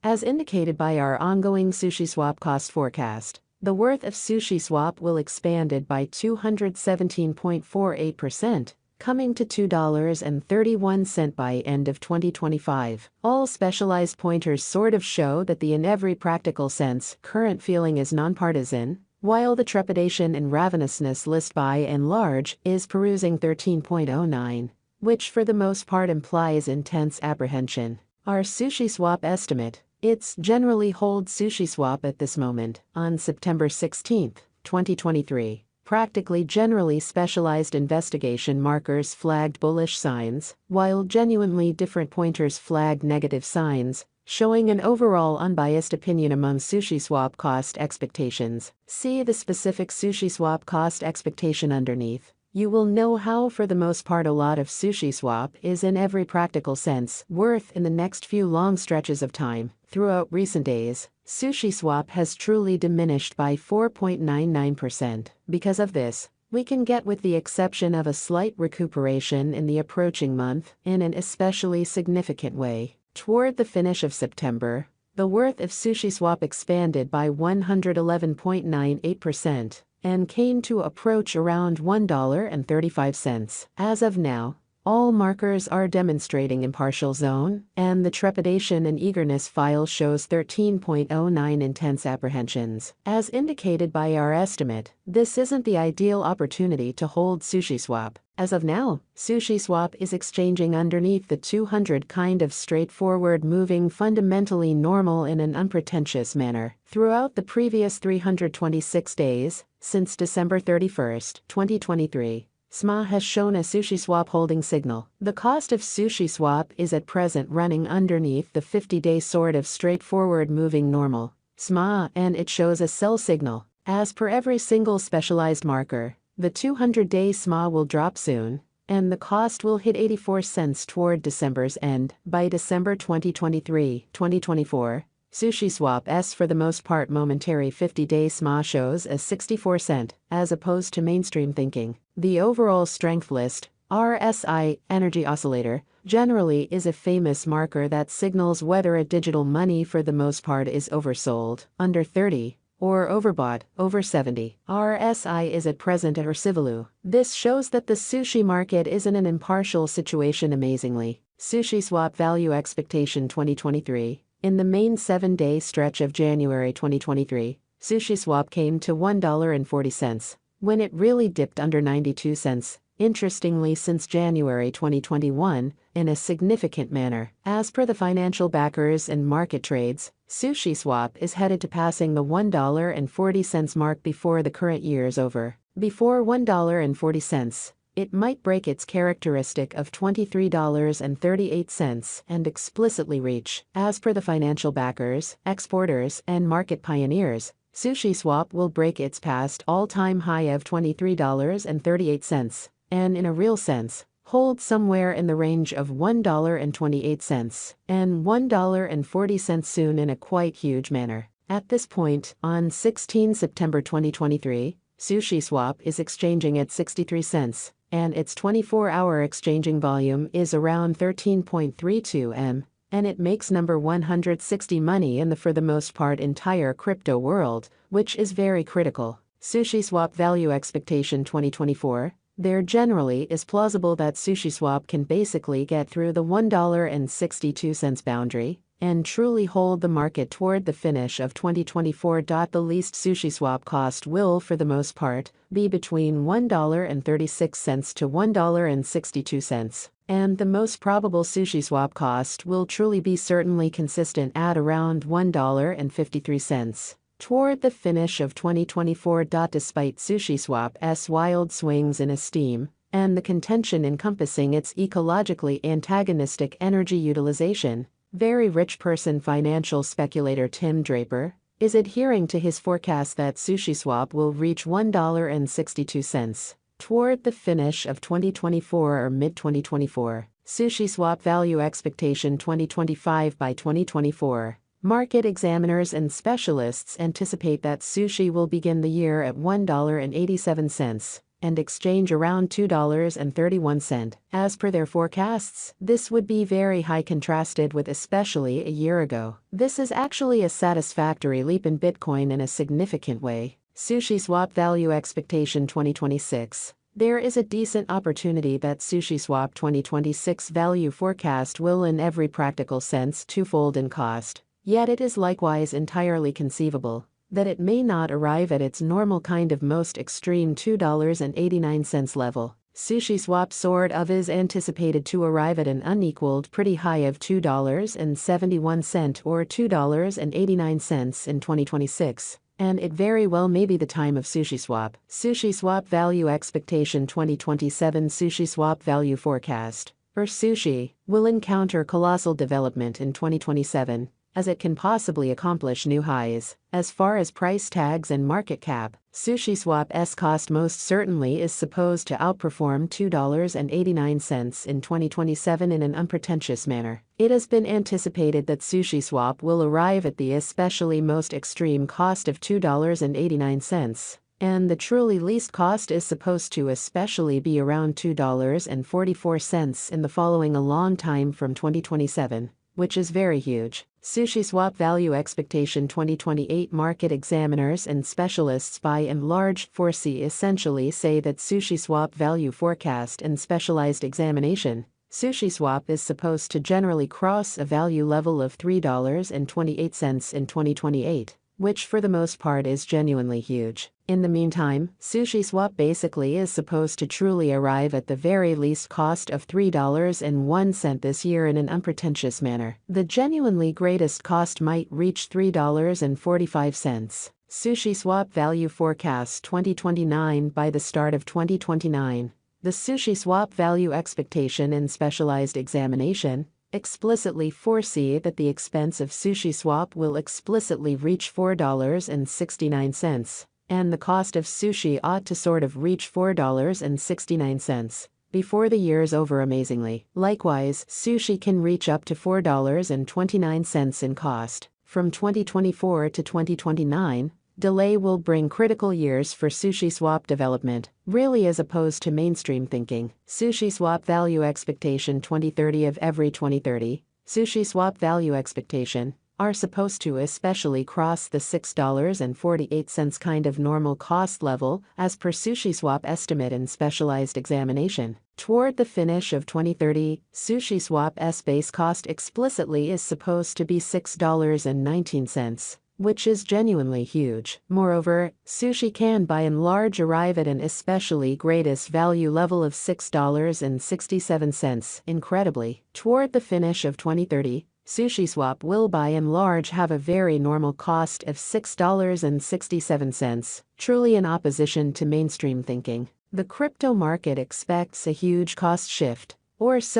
As indicated by our ongoing SUSHISWAP cost forecast, the worth of SUSHISWAP will expanded by 217.48%, coming to $2.31 by end of 2025. All specialized pointers sort of show that in every practical sense, current feeling is nonpartisan, while the trepidation and ravenousness list by and large is perusing 13.09, which for the most part implies intense apprehension. Our SUSHISWAP estimate, it's generally holds SUSHISWAP at this moment, on September 16, 2023. Practically generally specialized investigation markers flagged bullish signs, while genuinely different pointers flagged negative signs, showing an overall unbiased opinion among SUSHISWAP cost expectations. See the specific SUSHISWAP cost expectation underneath. You will know how for the most part a lot of SUSHISWAP is in every practical sense worth in the next few long stretches of time. Throughout recent days, SUSHISWAP has truly diminished by 4.99%. Because of this, we can get, with the exception of a slight recuperation in the approaching month, in an especially significant way. Toward the finish of September, the worth of SUSHISWAP expanded by 111.98% and came to approach around $1.35. As of now, all markers are demonstrating impartial zone, and the trepidation and eagerness file shows 13.09 intense apprehensions. As indicated by our estimate, this isn't the ideal opportunity to hold SUSHISWAP. As of now, SUSHISWAP is exchanging underneath the 200 kind of straightforward, moving fundamentally normal in an unpretentious manner. Throughout the previous 326 days, since December 31, 2023, SMA has shown a SUSHISWAP holding signal. The cost of SUSHISWAP is at present running underneath the 50-day sort of straightforward moving normal, SMA, and it shows a sell signal. As per every single specialized marker, the 200-day SMA will drop soon, and the cost will hit 84 cents toward December's end. By December 2023-2024, SUSHISWAP's for the most part momentary 50-day SMA shows a 64 cent, as opposed to mainstream thinking. The overall strength list, RSI, energy oscillator, generally is a famous marker that signals whether a digital money for the most part is oversold, under 30, or overbought, over 70. RSI is at present at Ursivalu. This shows that the sushi market is in an impartial situation amazingly. SUSHISWAP value expectation 2023. In the main 7-day stretch of January 2023, SUSHISWAP came to $1.40, when it really dipped under 92 cents. Interestingly, since January 2021, in a significant manner. As per the financial backers and market trades, SUSHISWAP is headed to passing the $1.40 mark before the current year is over. Before $1.40, it might break its characteristic of $23.38 and explicitly reach. As per the financial backers, exporters, and market pioneers, SUSHISWAP will break its past all-time high of $23.38, and in a real sense, hold somewhere in the range of $1.28 and $1.40 soon in a quite huge manner. At this point, on 16 September 2023, SUSHISWAP is exchanging at 63 cents, and its 24-hour exchanging volume is around 13.32 M, and it makes number 160 money in the for the most part entire crypto world, which is very critical. SUSHISWAP value expectation 2024. There generally is plausible that SUSHISWAP can basically get through the $1.62 boundary and truly hold the market toward the finish of 2024. The least SUSHISWAP cost will, for the most part, be between $1.36 to $1.62, and the most probable SUSHISWAP cost will truly be certainly consistent at around $1.53. Toward the finish of 2024. Despite SUSHISWAP's wild swings in esteem, and the contention encompassing its ecologically antagonistic energy utilization, very rich person financial speculator Tim Draper is adhering to his forecast that SUSHISWAP will reach $1.62 toward the finish of 2024 or mid-2024. SUSHISWAP value expectation 2025 by 2024. Market examiners and specialists anticipate that sushi will begin the year at $1.87, and exchange around $2.31. As per their forecasts, this would be very high contrasted with especially a year ago. This is actually a satisfactory leap in Bitcoin in a significant way. SUSHISWAP Value Expectation 2026. There is a decent opportunity that SUSHISWAP 2026 value forecast will in every practical sense twofold in cost. Yet it is likewise entirely conceivable that it may not arrive at its normal kind of most extreme $2.89 level. SUSHISWAP sort of is anticipated to arrive at an unequaled pretty high of $2.71 or $2.89 in 2026. And it very well may be the time of SUSHISWAP. SUSHISWAP Value Expectation 2027 SUSHISWAP Value Forecast for Sushi will encounter colossal development in 2027, as it can possibly accomplish new highs. As far as price tags and market cap, SUSHISWAP's cost most certainly is supposed to outperform $2.89 in 2027 in an unpretentious manner. It has been anticipated that SUSHISWAP will arrive at the especially most extreme cost of $2.89, and the truly least cost is supposed to especially be around $2.44 in the following a long time from 2027, which is very huge. SUSHISWAP Value Expectation 2028 Market examiners and specialists by and large foresee essentially say that SUSHISWAP Value Forecast and Specialized Examination, SUSHISWAP is supposed to generally cross a value level of $3.28 in 2028, which for the most part is genuinely huge. In the meantime, SUSHISWAP basically is supposed to truly arrive at the very least cost of $3.01 this year in an unpretentious manner. The genuinely greatest cost might reach $3.45. SUSHISWAP Value Forecast 2029 by the start of 2029. The SUSHISWAP Value Expectation and Specialized Examination explicitly foresee that the expense of SUSHISWAP will explicitly reach $4.69, and the cost of sushi ought to sort of reach $4.69 before the year's over amazingly. Likewise, sushi can reach up to $4.29 in cost. From 2024 to 2029, delay will bring critical years for SUSHISWAP development, really as opposed to mainstream thinking. SUSHISWAP Value Expectation 2030 of every 2030, SUSHISWAP Value Expectation, are supposed to especially cross the $6.48 kind of normal cost level as per SUSHISWAP estimate and specialized examination. Toward the finish of 2030, SUSHISWAP's base cost explicitly is supposed to be $6.19, which is genuinely huge. Moreover, sushi can by and large arrive at an especially greatest value level of $6.67. Incredibly, toward the finish of 2030, SUSHISWAP will by and large have a very normal cost of $6.67, truly in opposition to mainstream thinking. The crypto market expects a huge cost shift, or so